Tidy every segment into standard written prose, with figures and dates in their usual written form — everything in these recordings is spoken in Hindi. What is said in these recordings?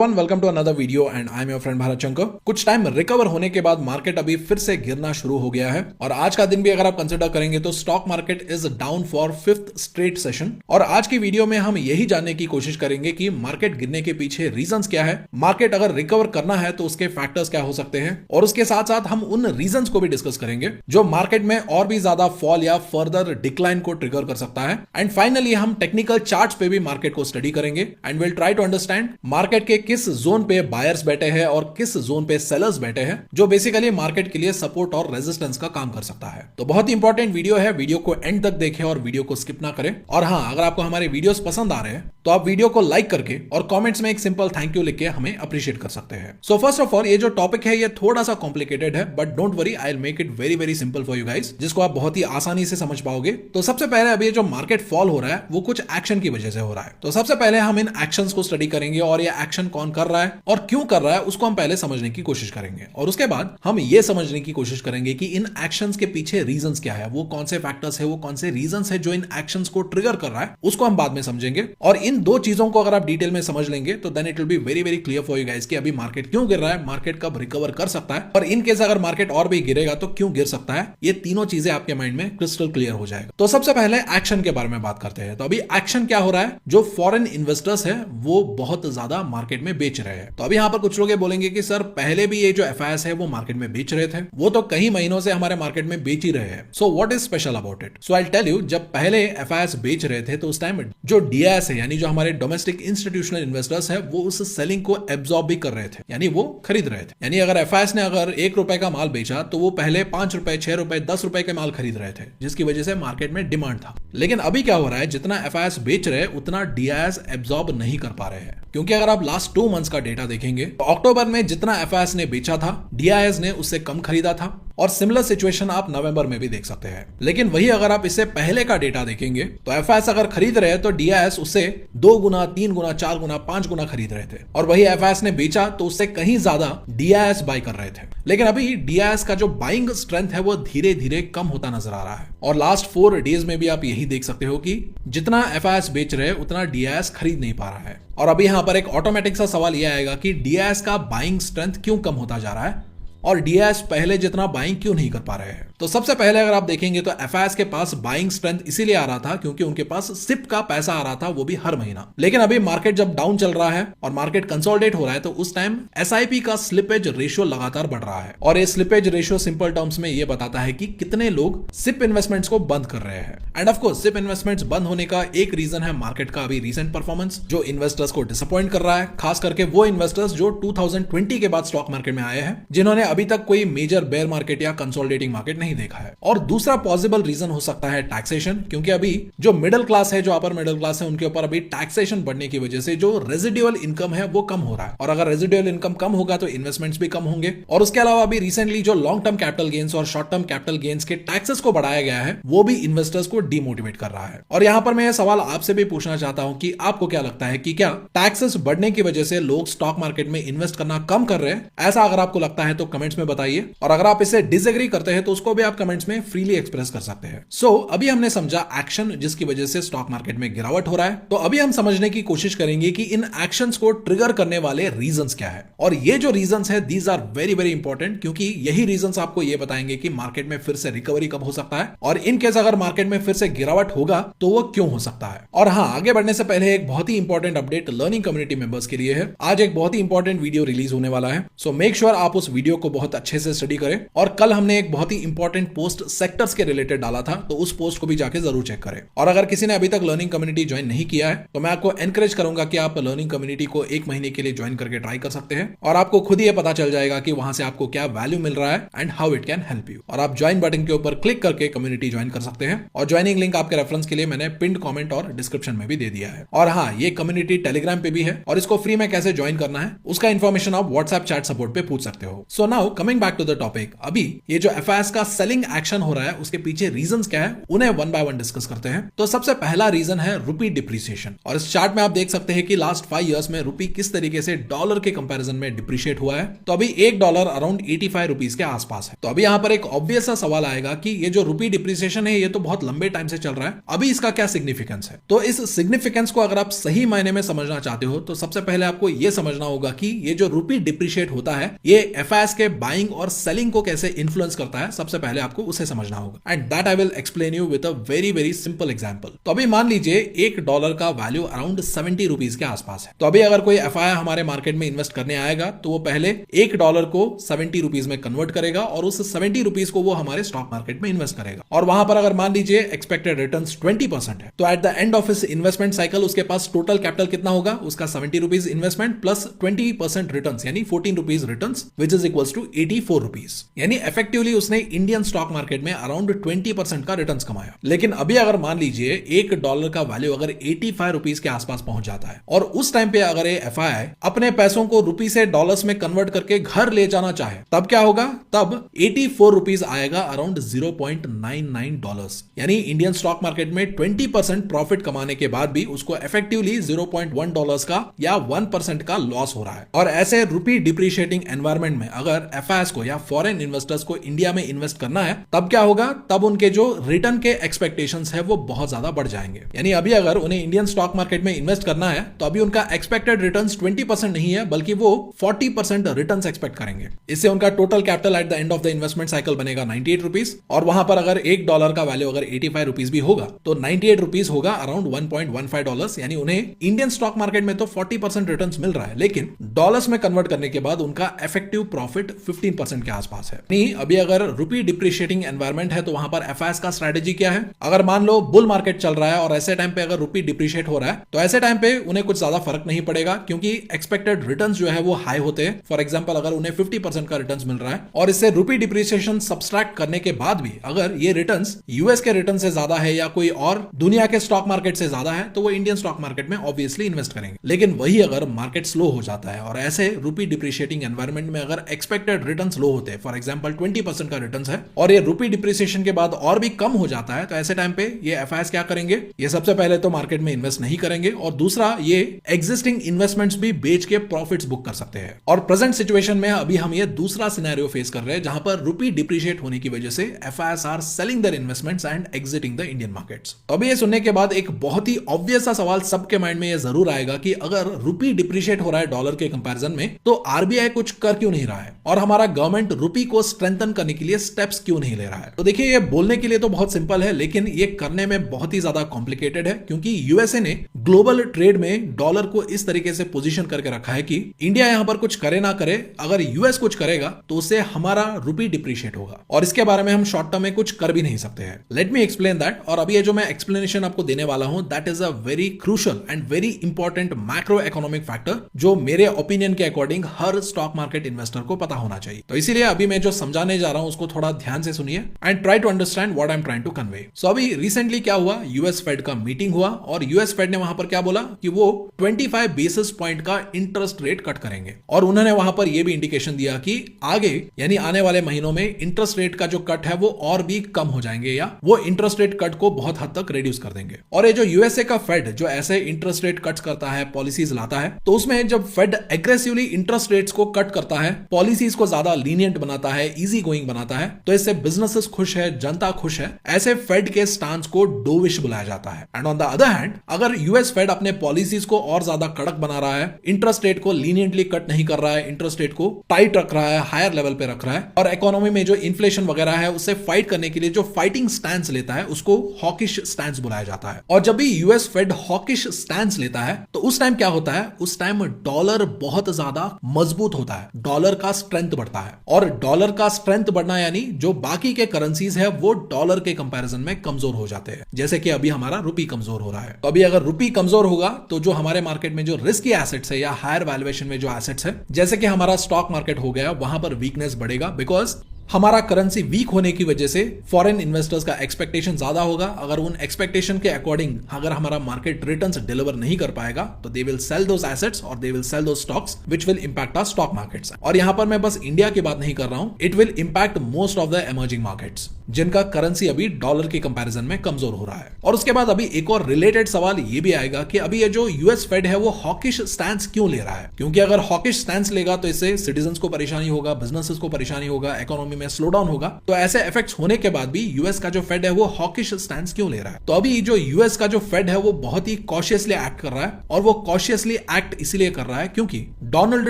Welcome to another video and I am your friend Bharat Shankar. कुछ टाइम रिकवर होने के बाद मार्केट अभी फिर से गिरना शुरू हो गया है और आज का दिन भी अगर आप कंसिडर करेंगे तो stock market is down for fifth straight session. और आज की वीडियो में हम यही जानने की कोशिश करेंगे कि मार्केट गिरने के पीछे रीजंस क्या है, मार्केट अगर रिकवर करना है तो उसके फैक्टर्स क्या हो सकते हैं, और उसके साथ साथ हम उन रीजंस को भी डिस्कस करेंगे जो मार्केट में और भी ज्यादा फॉल या फर्दर डिक्लाइन को ट्रिगर कर सकता है। एंड फाइनली हम टेक्निकल चार्ट्स पे भी मार्केट को स्टडी करेंगे and will try to understand market के किस जोन पे बायर्स बैठे हैं और किस जोन पे सेलर्स बैठे हैं, जो बेसिकली मार्केट के लिए सपोर्ट और रेजिस्टेंस का काम कर सकता है। तो बहुत ही इंपॉर्टेंट वीडियो है, वीडियो को एंड तक देखें और वीडियो को स्किप ना करें। और हाँ, अगर आपको हमारे वीडियोस पसंद आ रहे हैं तो आप वीडियो को लाइक करके और कमेंट्स में एक सिंपल थैंक यू लिख के हमें अप्रिशिएट कर सकते हैं। सो फर्स्ट ऑफ ऑल, ये जो टॉपिक है ये थोड़ा सा कॉम्प्लिकेटेड है, but don't worry, I will make it very very simple for you guys, जिसको आप बहुत ही आसानी से समझ पाओगे। तो सबसे पहले अभी जो मार्केट फॉल हो रहा है वो कुछ एक्शन की वजह से हो रहा है। तो सबसे पहले हम इन एक्शंस को स्टडी करेंगे और ये एक्शन कौन कर रहा है और क्यों कर रहा है उसको हम पहले समझने की कोशिश करेंगे। और उसके बाद हम ये समझने की कोशिश करेंगे कि इन एक्शंस के पीछे रीजंस क्या है, वो कौन से फैक्टर्स है, वो कौन से रीजंस है जो इन एक्शंस को ट्रिगर कर रहा है, उसको हम बाद में समझेंगे। और इन दो चीजों को अगर आप डिटेल में समझ लेंगे तो then it will be very very clear for you guys कि अभी मार्केट क्यों गिर रहा है, मार्केट कब रिकवर कर सकता है, और इन केस अगर मार्केट और भी गिरेगा तो क्यों गिर सकता है। ये तीनों चीजें आपके माइंड में क्रिस्टल क्लियर हो जाएगा। तो सबसे पहले एक्शन के बारे में बात करते हैं। तो अभी एक्शन क्या हो रहा है, जो फॉरेन इन्वेस्टर्स है वो बहुत ज्यादा मार्केट में बेच रहे हैं। तो अभी यहां पर कुछ लोग बोलेंगे कि सर पहले भी ये जो एफआईएस है वो मार्केट में बेच रहे थे, वो तो कई महीनों से हमारे मार्केट में बेच ही रहे हैं। So what is special about it? So I tell you, जब पहले एफआईएस बेच रहे थे तो उस टाइम जो डीआईएस है यानी जो हमारे डोमेस्टिक इंस्टीट्यूशनल इन्वेस्टर्स है वो उस सेलिंग को एब्जॉर्ब भी कर रहे थे, यानी वो खरीद रहे थे। यानी अगर एफआईएस ने अगर ₹1 का माल बेचा तो वो पहले ₹5, ₹6, ₹10 के माल खरीद रहे थे, जिसकी वजह से मार्केट में डिमांड था। लेकिन अभी क्या हो रहा है, जितना एफआईएस बेच रहे हैं उतना डीआईएस एब्जॉर्ब नहीं कर पा रहे हैं। क्योंकि अगर आप लास्ट 2 मंथ्स का डेटा देखेंगे तो अक्टूबर में जितना एफआईएस ने बेचा था डीआईएस ने उससे कम खरीदा था, और सिमिलर सिचुएशन आप नवंबर में भी देख सकते हैं। लेकिन वही अगर आप इससे पहले का डेटा देखेंगे तो एफआईएस अगर खरीद रहे हैं तो डीआईएस उससे 2 गुना, 3 गुना, 4 गुना, 5 गुना खरीद रहे थे, और वही एफआईएस ने बेचा तो उससे कहीं ज्यादा डीआईएस बाय कर रहे थे। लेकिन अभी डीआईएस का जो बाइंग स्ट्रेंथ है वो धीरे धीरे कम होता नजर आ रहा है, और लास्ट 4 डेज में भी आप यही देख सकते हो कि जितना एफआईएस बेच रहे हैं उतना डीआईएस खरीद नहीं पा रहा है। और अभी यहां पर एक ऑटोमेटिक सा सवाल यह आएगा कि डीआईएस का बाइंग स्ट्रेंथ क्यों कम होता जा रहा है और डीआईएस पहले जितना बाइंग क्यों नहीं कर पा रहे हैं। तो सबसे पहले अगर आप देखेंगे तो एफआईएस के पास बाइंग स्ट्रेंथ इसीलिए आ रहा था क्योंकि उनके पास सिप का पैसा आ रहा था, वो भी हर महीना। लेकिन अभी मार्केट जब डाउन चल रहा है और मार्केट कंसोलिडेट हो रहा है तो उस टाइम एसआईपी का स्लिपेज रेशियो लगातार बढ़ रहा है, और ये स्लिपेज रेशियो सिंपल टर्म्स में ये बताता है कि कितने लोग सिप इन्वेस्टमेंट्स को बंद कर रहे हैं। And of course SIP investments बंद होने का एक रीजन है मार्केट का अभी रीसेंट परफॉर्मेंस, जो इन्वेस्टर्स को डिसअपॉइंट कर रहा है, खास करके वो इन्वेस्टर्स जो 2020 के बाद स्टॉक मार्केट में आए हैं, जिन्होंने अभी तक कोई मेजर बेयर मार्केट या कंसोलिडेटिंग मार्केट नहीं देखा है। और दूसरा पॉसिबल रीजन हो सकता है टैक्सेशन, क्योंकि अभी जो मिडिल क्लास है, जो अपर मिडिल क्लास है, उनके ऊपर अभी टैक्सेशन बढ़ने की वजह से जो रेजिडुअल इनकम है वो कम हो रहा है, और अगर रेजिडुअल इनकम कम होगा तो इन्वेस्टमेंट्स भी कम होंगे। और उसके अलावा अभी रिसेंटली जो लॉन्ग टर्म कैपिटल गेन्स और शॉर्ट टर्म कैपिटल गेन्स के टैक्सेस को बढ़ाया गया है वो भी इन्वेस्टर्स को डिमोटिवेट कर रहा है। और यहां पर मैं यह सवाल आपसे भी पूछना चाहता हूं कि आपको क्या लगता है कि क्या टैक्सेस बढ़ने की वजह से लोग स्टॉक मार्केट में इन्वेस्ट करना कम कर रहे हैं? ऐसा अगर आपको लगता है तो कमेंट्स में बताइए, और अगर आप इससे डिसएग्री करते हैं तो उसको भी आप कमेंट्स में फ्रीली एक्सप्रेस कर सकते हैं। सो अभी हमने समझा एक्शन जिसकी वजह से स्टॉक मार्केट में गिरावट हो रहा है। तो अभी हम समझने की कोशिश करेंगे कि इन एक्शंस को ट्रिगर करने वाले रीजंस क्या है, और ये जो रीजंस है these are very very important, क्योंकि यही रीजंस आपको ये बताएंगे कि मार्केट में फिर से रिकवरी कब हो सकता है, और इन केस अगर मार्केट में फिर से गिरावट होगा तो वो क्यों हो सकता है। और हाँ, आगे बढ़ने से पहले एक बहुत ही important update learning community members के लिए है। आज एक बहुत ही इंपॉर्टेंट वीडियो रिलीज होने वाला है, सो मेक श्योर आप उस वीडियो को बहुत अच्छे से स्टडी करें। और कल हमने एक बहुत ही इंपॉर्टेंट पोस्ट सेक्टर्स के रिलेटेड डाला था, तो उस पोस्ट को भी जाके जरूर चेक करें। और अगर किसी ने अभी तक लर्निंग कम्युनिटी ज्वाइन नहीं किया है तो मैं आपको एनकरेज करूंगा कि आप लर्निंग कम्युनिटी को 1 महीने के लिए ज्वाइन करके ट्राई कर सकते हैं, और आपको खुद ही ये पता चल जाएगा कि वहां से आपको क्या वैल्यू मिल रहा है and how it can help you. और आप ज्वाइन बटन के ऊपर क्लिक करके कम्युनिटी ज्वाइन कर सकते हैं, और ज्वाइनिंग लिंक आपके रेफरेंस के लिए मैंने पिंड कमेंट और डिस्क्रिप्शन में भी दे दिया है। और हाँ, ये कम्युनिटी टेलीग्राम पे भी है, और इसको फ्री में कैसे ज्वाइन करना है उसका इन्फॉर्मेशन आप व्हाट्सएप चैट सपोर्ट पे पूछ सकते हो। So now coming back to the topic, अभी ये जो एफआईएस का सेलिंग एक्शन हो रहा है उसके पीछे रीजंस क्या है उन्हें वन बाय वन डिस्कस करते हैं। तो सबसे पहला रीजन है रुपी डिप्रिसिएशन। और इस चार्ट में आप देख सकते हैं कि लास्ट 5 इयर्स में रुपी किस तरीके से डॉलर के कंपैरिजन में डिप्रिशिएट हुआ है। तो अभी $1 अराउंड 85 रुपीज के आसपास है। तो अभी यहां पर एक ऑब्वियस सा सवाल आएगा कि ये जो रुपी डिप्रिसिएशन है ये तो बहुत लंबे टाइम से चल रहा है, अभी इसका क्या सिग्निफिकेंस है। तो इस सिग्निफिकेंस को अगर आप सही मायने में समझना चाहते हो तो सबसे पहले आपको यह समझना होगा कि ये जो रुपी डिप्रिशिएट होता है ये एफआईएस के बाइंग और सेलिंग को कैसे इन्फ्लुएंस करता है, सबसे पहले आपको उसे समझना होगा। And that I will explain you with a very very simple example. तो अभी मान लीजिए $1 का वैल्यू अराउंड 70 रुपीज के आसपास है। तो अभी अगर कोई एफआईआई हमारे मार्केट में इन्वेस्ट करने आएगा तो वो पहले $1 को 70 रुपीज में कन्वर्ट करेगा और उस 70 रुपीज को वो हमारे स्टॉक मार्केट में इन्वेस्ट करेगा। और वहां पर अगर मान लीजिए एक्सपेक्टेड रिटर्न्स 20% है तो एट द एंड ऑफ इस इन्वेस्टमेंट साइकिल उसके पास टोटल कैपिटल कितना होगा, उसका 70 रुपीज इन्वेस्टमेंट प्लस 20% रिटर्न्स यानी 14 rupees returns which is equals to 84 rupees. यानी इफेक्टिवली उसने इंडियन स्टॉक मार्केट में अराउंड 20% का रिटर्न्स कमाया। लेकिन अभी अगर मान लीजिए $1 का वैल्यू अगर 85 रुपीज के आसपास पहुंच जाता है और उस टाइम पे अगर ये एफआईआई अपने पैसों को रुपी से डॉलर्स में कन्वर्ट करके घर ले जाना चाहे तब क्या होगा, तब 84 रुपीज आएगा अराउंड $0.99। यानी इंडियन स्टॉक मार्केट में 20% प्रॉफिट कमाने के बाद भी उसको इफेक्टिवली $0.1 का या 1% का लॉस हो रहा है। और ऐसे रुपी डिप्रिशिएटिंग एनवायरमेंट में अगर एफआईआईस को या फॉरेन इन्वेस्टर्स को इंडिया में इन्वेस्ट करना है तब क्या होगा, तब उनके जो रिटर्न के एक्सपेक्टेशंस है वो बहुत ज्यादा बढ़ जाएंगे। यानी अभी अगर उन्हें इंडियन स्टॉक मार्केट में इन्वेस्ट करना है तो अभी उनका एक्सपेक्टेड रिटर्न्स 20% नहीं है बल्कि वो 40% रिटर्न्स एक्सपेक्ट करेंगे। इससे उनका total capital at the end of the investment cycle बनेगा 98 रुपीज और वहां पर अगर $1 का वैल्यू अगर 85 रुपीज भी होगा तो 98 रुपीज होगा अराउंड $1.15। यानी उन्हें इंडियन स्टॉक मार्केट में तो 40% रिटर्न्स मिल रहा है लेकिन डॉलर्स में कन्वर्ट करने के बाद उनका इफेक्टिव प्रॉफिट 15% के आसपास है। नहीं, अभी अगर रुपी डिप्रिशिएटिंग एनवायरमेंट है तो वहां पर एफआईआईस का स्ट्रेटेजी क्या है, अगर मान लो बुल मार्केट चल रहा है और ऐसे टाइम पे अगर रुपी डिप्रिशिएट हो रहा है तो ऐसे टाइम पे उन्हें कुछ ज्यादा फर्क नहीं पड़ेगा क्योंकि एक्सपेक्टेड रिटर्न्स जो है वो हाई होते हैं। फॉर एग्जांपल अगर उन्हें 50% का रिटर्न्स मिल रहा है और इससे रुपी डिप्रिसिएशन सब्सट्रैक्ट करने के बाद भी अगर ये रिटर्न्स यूएस के रिटर्न से ज्यादा है या कोई और दुनिया के स्टॉक मार्केट से ज्यादा है तो वो इंडियन स्टॉक मार्केट में ऑब्वियसली इन्वेस्ट करेंगे। लेकिन वही अगर मार्केट स्लो हो जाता है और ऐसे रुपी डिप्रिशिएटिंग एनवायरमेंट में अगर एक्सपेक्टेड रिटर्न्स लो होते हैं, फॉर एग्जांपल 20% का रिटर्न्स है और ये रुपी डिप्रिसिएशन के बाद और भी कम हो जाता है तो ऐसे टाइम पे ये एफआईआईस क्या करेंगे, ये सबसे पहले तो मार्केट में इन्वेस्ट नहीं करेंगे और दूसरा ये एग्जिस्टिंग इन्वेस्टमेंट्स भी बेच के प्रॉफिट्स बुक कर सकते हैं। और प्रेजेंट सिचुएशन में अभी हम ये दूसरा सिनेरियो फेस कर रहे हैं जहां पर रुपी डिप्रिशिएट होने की वजह से FIIs are selling their investments and exiting the Indian markets. तो अभी ये सुनने के बाद एक बहुत ही ऑब्वियस सा सवाल सबके माइंड में ये जरूर आएगा कि अगर रुपी डिप्रिशिएट हो रहा है डॉलर के कंपैरिजन में तो आरबीआई कुछ कर क्यों नहीं रहा है और हमारा गवर्नमेंट रुपी को स्ट्रेंथन करने के लिए स्टेप्स क्यों नहीं ले रहा है। तो देखिए, ये बोलने के लिए तो बहुत सिंपल है लेकिन ये करने में बहुत ही ज्यादा कॉम्प्लिकेटेड है क्योंकि यूएसए ने ग्लोबल ट्रेड में डॉलर को इस तरीके से पोजीशन करके रखा है कि इंडिया यहां पर कुछ करे ना करे, अगर यूएस कुछ करेगा तो उससे हमारा रुपी डिप्रिशिएट होगा और इसके बारे में हम शॉर्ट टर्म में कुछ कर भी नहीं सकते हैं। Let me explain that. और अभी ये जो मैं एक्सप्लेनेशन आपको देने वाला हूं that is a very crucial and very important macro economic factor जो मेरे ओपिनियन के अकॉर्डिंग हर स्टॉक मार्केट इन्वेस्टर को पता होना चाहिए। तो इसीलिए अभी मैं जो समझाने जा रहा हूं उसको थोड़ा ध्यान से सुनिए and try to understand what I am trying to convey. So अभी रिसेंटली क्या हुआ, यूएस फेड का मीटिंग हुआ और यूएस फेड ने वहां पर क्या बोला कि वो 25 बेसिस पॉइंट का इंटरेस्ट रेट कट करेंगे और उन्होंने वहां पर यह भी इंडिकेशन दिया कि आगे यानी आने वाले महीनों में इंटरेस्ट रेट का जो कट है वो और भी कम हो जाएंगे या वो इंटरेस्ट रेट कट को बहुत हद तक रिड्यूस कर देंगे। और ये जो यूएसए का फेड जो ऐसे इंटरेस्ट रेट कट्स करता है, पॉलिसीज लाता है, तो उसमें जब फेड एग्रेसिवली इंटरेस्ट रेट्स को कट करता है, पॉलिसीज को ज्यादा लीनियंट बनाता है, इजी गोइंग बनाता है, तो इससे बिजनेसेस खुश है, जनता खुश है। ऐसे फेड के स्टांस को डोविश बुलाया जाता है। And on the other hand अगर यूएस फेड अपने पॉलिसीज को और ज्यादा कड़क बना रहा है, इंटरेस्ट रेट को लीनियंटली कट नहीं कर रहा है, इंटरेस्ट रेट को टाइट रख रहा है, हायर लेवल पे रख रहा है और इकोनॉमी में जो इन्फ्लेशन वगैरह है उससे फाइट करने के लिए जो फाइटिंग स्टैंस लेता है उसको हॉकिश स्टैंस बुलाया जाता है। और जब भी यूएस फेड हॉकिश स्टैंस लेता है तो उस टाइम क्या होता है, उस टाइम डॉलर बहुत ज्यादा मजबूत होता है, डॉलर का स्ट्रेंथ बढ़ता है और डॉलर का स्ट्रेंथ बढ़ना यानी जो बाकी के करेंसीज है वो डॉलर के कंपैरिजन में कमजोर हो जाते हैं, जैसे कि अभी हमारा रुपी कमजोर हो रहा है। तो अभी अगर रुपी कमजोर होगा तो जो हमारे मार्केट में जो रिस्की एसेट्स है या हायर वैल्यूएशन में जो एसेट्स है जैसे कि हमारा स्टॉक मार्केट हो गया, वहां पर वीकनेस बढ़ेगा बिकॉज हमारा करेंसी वीक होने की वजह से फॉरेन इन्वेस्टर्स का एक्सपेक्टेशन ज्यादा होगा। अगर उन एक्सपेक्टेशन के अकॉर्डिंग अगर हमारा मार्केट रिटर्न्स डिलीवर नहीं कर पाएगा तो they will sell those assets और they will sell those stocks which will impact our stock markets. और यहां पर मैं बस इंडिया की बात नहीं कर रहा हूं, it will impact most of the emerging markets जिनका करेंसी अभी डॉलर के कंपैरिजन में कमजोर हो रहा है। और उसके बाद अभी एक और रिलेटेड सवाल ये भी आएगा कि अभी ये जो यूएस फेड है वो हॉकिश स्टैंस क्यों ले रहा है, क्योंकि अगर हॉकिश स्टैंस लेगा तो इससे सिटीजंस को परेशानी होगा, बिजनेसेस को परेशानी होगा, इकोनॉमी में स्लो डाउन होगा। तो ऐसे इफेक्ट्स होने के बाद भी यूएस का जो फेड है वो हॉकिश स्टैंस क्यों ले रहा है? तो अभी जो यूएस का जो फेड है वो बहुत ही कॉशियसली एक्ट कर रहा है, और वो कॉशियसली एक्ट इसलिए कर रहा है क्योंकि डोनाल्ड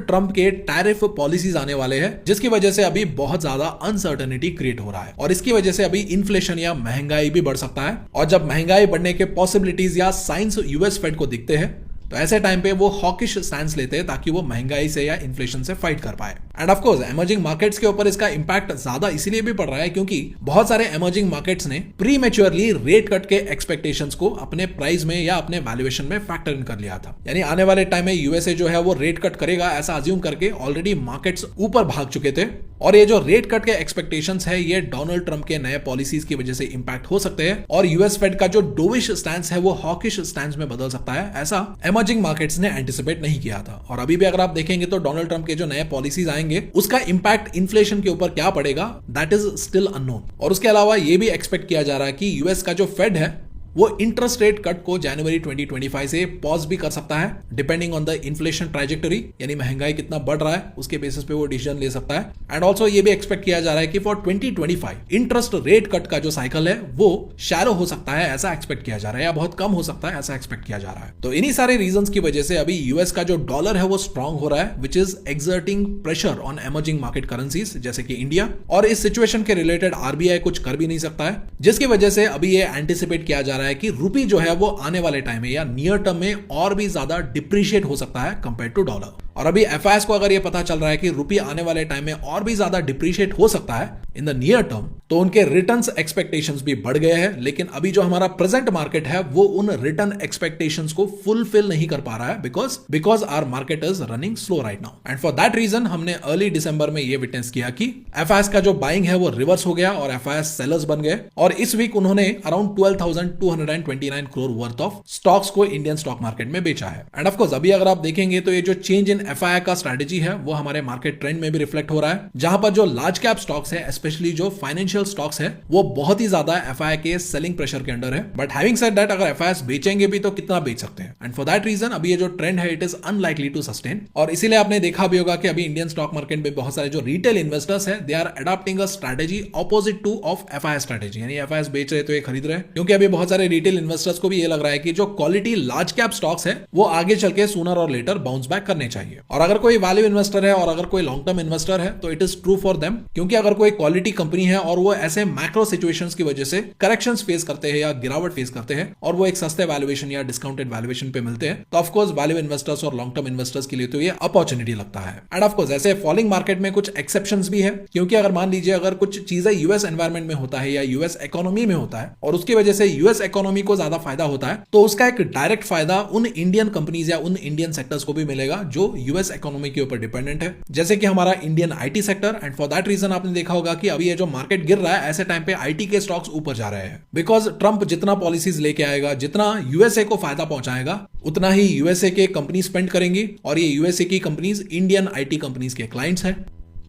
ट्रंप के टैरिफ पॉलिसीज आने वाले हैं, जिसकी वजह से अभी बहुत ज्यादा अनसर्टेनिटी क्रिएट हो रहा है, और इसकी वजह से अभी इन्फ्लेशन या महंगाई भी बढ़ सकता है। और जब महंगाई बढ़ने के पॉसिबिलिटीज या साइंस यूएस फेड को दिखते हैं तो ऐसे टाइम पे वो हॉकिश स्टैंस लेते हैं ताकि वो महंगाई से या इन्फ्लेशन से फाइट कर पाए। And of course emerging markets के ऊपर इसका इंपैक्ट ज्यादा इसीलिए भी पड़ रहा है क्योंकि बहुत सारे इमर्जिंग मार्केट्स ने प्रीमेच्योरली रेट कट के एक्सपेक्टेशंस को अपने प्राइस में या अपने वैल्यूएशन में फैक्टर इन कर लिया था। यानी आने वाले टाइम में यूएसए जो है वो रेट कट करेगा ऐसा अज्यूम करके ऑलरेडी मार्केट्स ऊपर भाग चुके थे, और ये जो रेट कट के एक्सपेक्टेशंस है ये डोनाल्ड ट्रंप के नए पॉलिसीज की वजह से इंपैक्ट हो सकते हैं, और यूएस फेड का जो डोविश स्टैंस है वो हॉकिश स्टैंस में बदल सकता है। ऐसा इमर्जिंग मार्केट्स ने एंटिसिपेट नहीं किया था। और अभी भी अगर आप देखेंगे तो डोनाल्ड ट्रंप के जो नए पॉलिसीज आएंगे उसका इंपैक्ट इन्फ्लेशन के ऊपर क्या पड़ेगा दैट इज स्टिल अननोन। और उसके अलावा ये भी एक्सपेक्ट किया जा रहा है कि यूएस का जो फेड है वो इंटरेस्ट रेट कट को जनवरी 2025 से पॉज भी कर सकता है डिपेंडिंग ऑन द इन्फ्लेशन ट्रांजैक्टरी, यानी महंगाई कितना बढ़ रहा है उसके बेसिस पे वो डिसीजन ले सकता है। एंड ऑल्सो ये भी एक्सपेक्ट किया जा रहा है कि फॉर 2025 इंटरेस्ट रेट कट का जो साइकिल है वो शैलो हो सकता है, ऐसा एक्सपेक्ट किया जा रहा है, या बहुत कम हो सकता है ऐसा एक्सपेक्ट किया जा रहा है। तो इन्हीं सारे रीजंस की वजह से अभी यूएस का जो डॉलर है वो स्ट्रांग हो रहा है, which is exerting pressure on emerging market currencies जैसे कि इंडिया। और इस सिचुएशन के रिलेटेड आरबीआई कुछ कर भी नहीं सकता है, जिसकी वजह से अभी ये एंटिसिपेट किया जा रहा है कि रूपी जो है वो आने वाले टाइम में या नियर टर्म में और भी ज्यादा डिप्रिशिएट हो सकता है कंपेयर टू डॉलर। और अभी एफआईएस को अगर ये पता चल रहा है कि रुपया आने वाले टाइम में और भी ज्यादा डिप्रिशिएट हो सकता है इन द नियर टर्म, तो उनके रिटर्न्स एक्सपेक्टेशंस भी बढ़ गए हैं। लेकिन अभी जो हमारा प्रेजेंट मार्केट है वो उन रिटर्न एक्सपेक्टेशंस को फुलफिल नहीं कर पा रहा है because our market is running slow right now. And for that reason हमने अर्ली दिसंबर में ये विटनेस किया कि एफआईएस का जो बाइंग है वो रिवर्स हो गया और एफआईएस सेलर्स बन गए, और इस वीक उन्होंने around 12,229 crore worth of stocks को इंडियन स्टॉक मार्केट में बेचा है। एंड ऑफ कोर्स अभी अगर आप देखेंगे तो ये जो चेंज इन एफआईआई का स्ट्रेटेजी है वो हमारे मार्केट ट्रेंड में भी रिफ्लेक्ट हो रहा है, जहां पर जो लार्ज कैप स्टॉक्स है स्पेशली जो फाइनेंशियल स्टॉक्स है वो बहुत ही ज्यादा एफआईआई के सेलिंग प्रेशर के अंडर है। बट हैविंग सेड दैट अगर एफआईआई बेचेंगे भी तो कितना बेच सकते हैं, एंड फॉर दैट रीजन अभी ये जो ट्रेंड है it is unlikely to sustain. और इसीलिए आपने देखा भी होगा कि अभी इंडियन स्टॉक मार्केट में बहुत सारे जो रिटेल इन्वेस्टर्स है they are adopting a strategy opposite to of FII strategy, यानी एफआईआई बेच रहे तो ये खरीद रहे हैं, क्योंकि अभी बहुत सारे रिटेल इन्वेस्टर्स को भी ये लग रहा है कि जो क्वालिटी लार्ज कैप स्टॉक्स है वो आगे चल के सूनर और लेटर बाउंस बैक करने चाहिए। और अगर कोई वैल्यू इन्वेस्टर है और अगर कोई लॉन्ग टर्म इन्वेस्टर है तो it is true for them, क्योंकि अगर कोई क्वालिटी कंपनी है और वो ऐसे मैक्रो सिचुएशंस की वजह से करेक्शंस फेस करते हैं या गिरावट फेस करते हैं और वो एक सस्ते वैल्यूएशन या डिस्काउंटेड वैल्यूएशन पे मिलते हैं, तो ऑफ कोर्स वैल्यू इन्वेस्टर्स और लॉन्ग टर्म इन्वेस्टर्स के लिए तो ये अपॉर्चुनिटी लगता है। एंड ऑफ कोर्स ऐसे फॉलिंग मार्केट में कुछ एक्सेप्शंस भी है, क्योंकि अगर मान लीजिए अगर कुछ चीजें यूएस एनवायरमेंट में होता है या यूएस इकोनॉमी में होता है और उसकी वजह से यूएस इकोनॉमी को ज्यादा फायदा होता है, तो उसका एक डायरेक्ट फायदा उन इंडियन कंपनीज या उन इंडियन सेक्टर्स को भी मिलेगा जो यूएस इकोनॉमी के ऊपर डिपेंडेंट है, जैसे कि हमारा Indian IT sector. And for that reason आपने देखा होगा कि अभी ये जो मार्केट गिर रहा है ऐसे टाइम पे आईटी के स्टॉक्स ऊपर जा रहे हैं, बिकॉज ट्रंप जितना पॉलिसीज लेके आएगा, जितना यूएसए को फायदा पहुंचाएगा, उतना ही यूएसए के कंपनी स्पेंड करेंगी, और ये यूएसए की कंपनीज इंडियन आईटी कंपनीज के क्लाइंट्स हैं।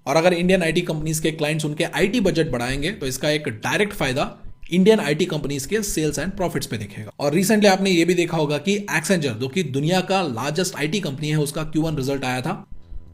और अगर इंडियन आईटी कंपनीज के क्लाइंट्स उनके आईटी बजट बढ़ाएंगे तो इसका एक डायरेक्ट फायदा इंडियन आईटी कंपनीज के सेल्स एंड प्रॉफिट्स पे दिखेगा। और रिसेंटली आपने ये भी देखा होगा कि एक्सेंचर, जो कि दुनिया का लार्जेस्ट आईटी कंपनी है, उसका Q1 रिजल्ट आया था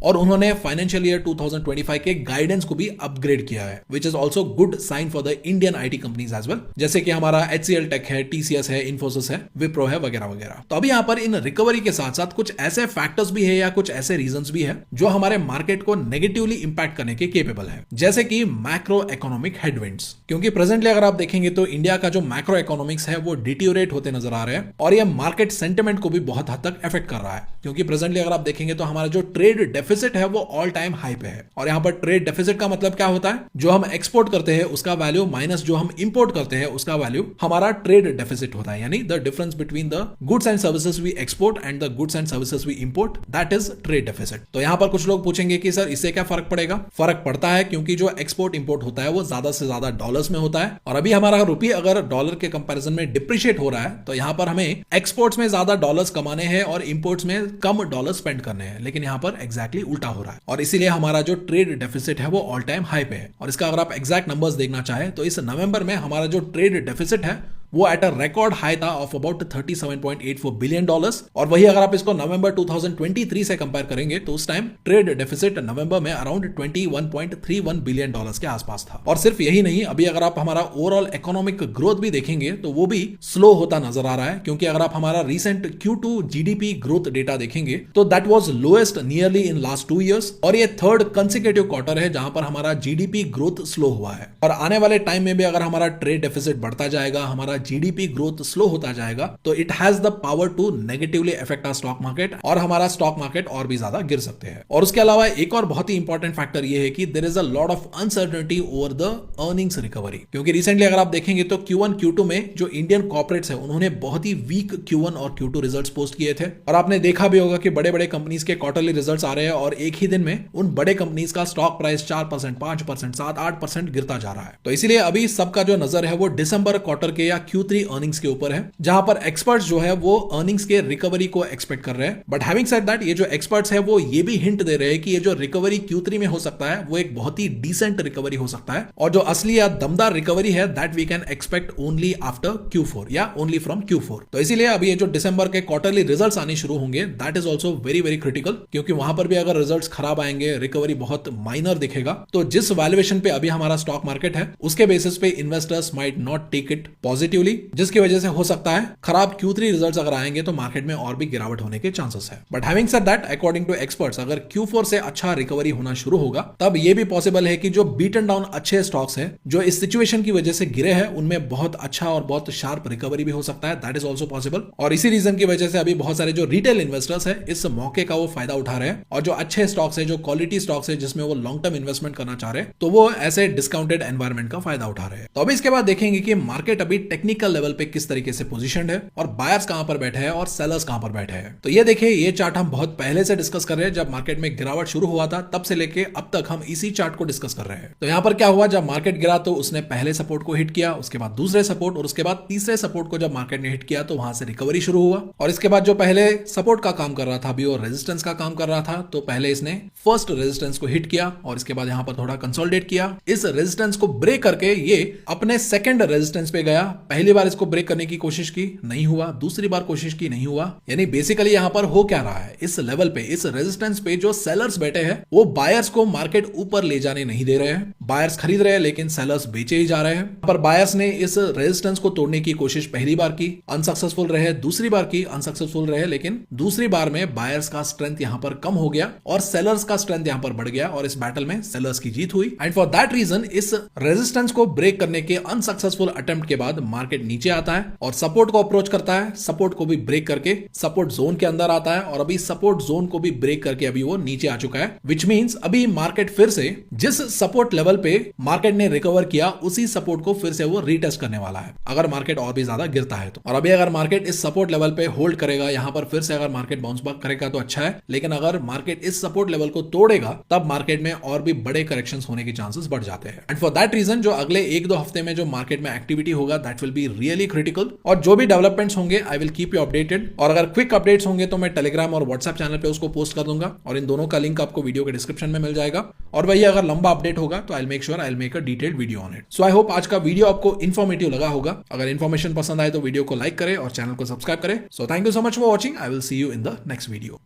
और उन्होंने फाइनेंशियल ईयर 2025 के गाइडेंस को भी अपग्रेड किया है, which is also good sign for the Indian IT companies as well, जैसे कि हमारा HCL टेक है, TCS है, इन्फोसिस है, विप्रो है, वगैरह वगैरह। तो अभी यहाँ पर इन रिकवरी के साथ साथ कुछ ऐसे फैक्टर्स भी है या कुछ ऐसे रीजंस भी है जो हमारे मार्केट को नेगेटिवली इंपैक्ट करने के केपेबल है, जैसे कि मैक्रो इकोनॉमिक हेडविंड्स। क्योंकि प्रेजेंटली अगर आप देखेंगे तो इंडिया का जो मैक्रो इकोनॉमिक्स है वो डिटीरियोरेट होते नजर आ रहे हैं, और ये मार्केट सेंटिमेंट को भी बहुत हद तक इफेक्ट कर रहा है। क्योंकि प्रेजेंटली अगर आप देखेंगे तो हमारा जो ट्रेड डेफिसिट डेफिसिट है वो ऑल टाइम हाई पे है। और यहाँ पर ट्रेड डेफिसिट का मतलब क्या होता है, जो हम एक्सपोर्ट करते हैं उसका वैल्यू माइनस जो हम इंपोर्ट करते हैं उसका वैल्यू हमारा ट्रेड डेफिसिट होता है, यानी the difference between the goods and services we export and the goods and services we import, that is trade deficit. तो यहाँ पर कुछ लोग पूछेंगे कि सर इससे क्या फर्क पड़ेगा? फर्क पड़ता है, क्योंकि जो एक्सपोर्ट इंपोर्ट होता है वो ज्यादा से ज्यादा डॉलर्स में होता है, और अभी हमारा रुपये अगर डॉलर के कंपैरिजन में डिप्रिशिएट हो रहा है तो यहाँ पर हमें एक्सपोर्ट्स में ज्यादा डॉलर्स कमाने हैं और इंपोर्ट्स में कम डॉलर स्पेंड करने हैं, लेकिन यहाँ पर एग्जैक्टली उल्टा हो रहा है, और इसीलिए हमारा जो ट्रेड डेफिसिट है वो ऑल टाइम हाई पे है। और इसका अगर आप एग्जैक्ट नंबर्स देखना चाहें तो इस नवंबर में हमारा जो ट्रेड डेफिसिट है वो एट अ रिकॉर्ड हाई था ऑफ अबाउट $37.84 बिलियन, और वही अगर आप इसको नवंबर 2023 से कंपेयर करेंगे तो उस टाइम ट्रेड डेफिसिट नवंबर में अराउंड $21.31 बिलियन के आसपास था। और सिर्फ यही नहीं, अभी अगर आप हमारा ओवरऑल इकोनॉमिक ग्रोथ भी देखेंगे तो वो भी स्लो होता नजर आ रहा है, क्योंकि अगर आप हमारा recent Q2 GDP growth data देखेंगे तो that was lowest nearly in last 2 years, और ये थर्ड कंसेक्यूटिव क्वार्टर है जहां पर हमारा जीडीपी ग्रोथ स्लो हुआ है। और आने वाले टाइम में भी अगर हमारा ट्रेड डेफिसिट बढ़ता जाएगा, हमारा जीडीपी ग्रोथ स्लो होता जाएगा, तो it has the power to negatively affect our stock market, और हमारा स्टॉक मार्केट और भी ज्यादा गिर सकते हैं। और उसके अलावा एक और बहुत ही इंपॉर्टेंट फैक्टर ये है कि there is a lot of uncertainty over the earnings recovery, क्योंकि रिसेंटली अगर आप देखेंगे तो Q1 Q2 में जो इंडियन कॉर्पोरेट्स है उन्होंने बहुत ही वीक Q1 और Q2 रिजल्ट्स पोस्ट किए थे, और आपने देखा भी होगा कि बड़े बड़े कंपनीज के क्वार्टरली रिजल्ट्स आ रहे हैं और एक ही दिन में उन बड़े कंपनीज का स्टॉक प्राइस 4%, 5%, 7-8% गिरता जा रहा है। तो इसीलिए अभी सबका जो नजर है वो दिसंबर क्वार्टर के या Q3 अर्निंग्स के ऊपर है, जहां पर एक्सपर्ट्स जो है वो अर्निंग्स के रिकवरी को एक्सपेक्ट कर रहे हैं। बट हैविंग सेड दैट, ये जो एक्सपर्ट्स है वो ये भी हिंट दे रहे हैं कि ये जो रिकवरी Q3 में हो सकता है वो एक बहुत ही डिसेंट रिकवरी हो सकता है, और जो असली या दमदार रिकवरी है that we can expect only after Q4 या ओनली फ्रॉम Q4। तो इसीलिए अभी ये जो दिसंबर के क्वार्टरली रिजल्ट्स आने शुरू होंगे that is also very very critical, क्योंकि वहां पर भी अगर रिजल्ट्स खराब आएंगे, रिकवरी बहुत माइनर दिखेगा, तो जिस वैल्यूएशन पे अभी हमारा स्टॉक मार्केट है उसके बेसिस पे investors might not take it positively, जिसकी वजह से हो सकता है खराब Q3 रिजल्ट्स अगर आएंगे तो मार्केट में और भी गिरावट होने के चांसेस है। But having said that, according to experts, अगर Q4 से अच्छा रिकवरी होना शुरू होगा तब ये भी पॉसिबल है कि जो बीटन डाउन अच्छे स्टॉक्स हैं जो इस सिचुएशन की वजह से गिरे हैं उनमें बहुत अच्छा और बहुत शार्प रिकवरी भी हो सकता है, दैट इज ऑल्सो पॉसिबल। और इसी रीजन की वजह से अभी बहुत सारे जो रिटेल इन्वेस्टर्स है इस मौके का वो फायदा उठा रहे हैं, और जो अच्छे स्टॉक्स है, जो क्वालिटी स्टॉक्स है जिसमें वो लॉन्ग टर्म इन्वेस्टमेंट करना चाह रहे हैं, तो वो ऐसे डिस्काउंटेड एनवायरमेंट का फायदा उठा रहे हैं। तो अभी इसके बाद देखेंगे कि मार्केट अभी टेक्निकल लेवल पे किस तरीके से पोजीशनड है, और बायर्स कहां पर बैठे हैं और सेलर्स कहां पर बैठे हैं। तो ये देखिए, ये चार्ट हम बहुत पहले से डिस्कस कर रहे हैं, जब मार्केट में गिरावट शुरू हुआ था तब से लेके अब तक हम इसी चार्ट को डिस्कस कर रहे हैं। तो यहां पर क्या हुआ, जब मार्केट गिरा तो उसने पहले सपोर्ट को हिट किया, उसके बाद दूसरे सपोर्ट, और उसके बाद तीसरे सपोर्ट को जब मार्केट ने हिट किया तो वहां से रिकवरी शुरू हुआ। और इसके बाद जो पहले सपोर्ट का काम कर रहा था अभी वो रेजिस्टेंस का काम कर रहा था, तो पहले इसने फर्स्ट रेजिस्टेंस को हिट किया और इसके बाद यहां पर थोड़ा कंसोलिडेट किया। इस रेजिस्टेंस को ब्रेक करके ये अपने सेकंड रेजिस्टेंस पे गया। पहली बार इसको ब्रेक करने की कोशिश की, नहीं हुआ, दूसरी बार कोशिश की, नहीं हुआ। यानी बेसिकली यहां पर हो क्या रहा है, इस लेवल पे, इस रेजिस्टेंस पे जो सेलर्स बैठे हैं वो बायर्स को मार्केट ऊपर ले जाने नहीं दे रहे हैं। बायर्स खरीद रहे हैं लेकिन सेलर्स बेचे ही जा रहे हैं। पर बायर्स ने इस रेजिस्टेंस को तोड़ने की कोशिश पहली बार की, अनसक्सेसफुल रहे, दूसरी बार की, अनसक्सेसफुल रहे, लेकिन दूसरी बार में बायर्स का स्ट्रेंथ यहां पर कम हो गया और सेलर्स का स्ट्रेंथ यहां पर बढ़ गया, और इस बैटल में सेलर्स की जीत हुई। एंड फॉर दैट रीजन इस रेजिस्टेंस को ब्रेक करने के अनसक्सेसफुल अटेम्प्ट के बाद मार्केट नीचे आता है और सपोर्ट को अप्रोच करता है, सपोर्ट को भी ब्रेक करके सपोर्ट जोन के अंदर आता है, और अभी सपोर्ट जोन को भी ब्रेक करके अभी वो नीचे आ चुका है, विच मींस अभी मार्केट फिर से जिस सपोर्ट लेवल पे मार्केट ने रिकवर किया उसी सपोर्ट को फिर से वो रीटेस्ट करने वाला है, अगर मार्केट और भी ज्यादा गिरता है तो। और अभी अगर मार्केट इस सपोर्ट लेवल पे होल्ड करेगा, यहां पर फिर से अगर मार्केट बाउंस बैक करेगा तो अच्छा है, लेकिन अगर मार्केट इस सपोर्ट लेवल को तोड़ेगा तब मार्केट में और भी बड़े करेक्शंस होने के चांसेस बढ़ जाते हैं। एंड फॉर दैट रीजन जो अगले 1-2 हफ्ते में जो मार्केट में एक्टिविटी होगा that will be really critical, और जो भी डेवलपमेंट्स होंगे I will keep you updated. और अगर क्विक अपडेट्स होंगे तो मैं टेलीग्राम और व्हाट्सएप चैनल पे उसको पोस्ट कर दूंगा, और इन दोनों का लिंक आपको वीडियो के डिस्क्रिप्शन में मिल जाएगा। और वही अगर लंबा अपडेट होगा तो I make sure I make a detailed video on it. So I hope आज का वीडियो आपको इन्फॉर्मेटिव लगा होगा। अगर इन्फॉर्मेशन पसंद आए तो वीडियो को लाइक करें और चैनल को सब्सक्राइब करें। So thank you so much for watching. I will see you in the next video.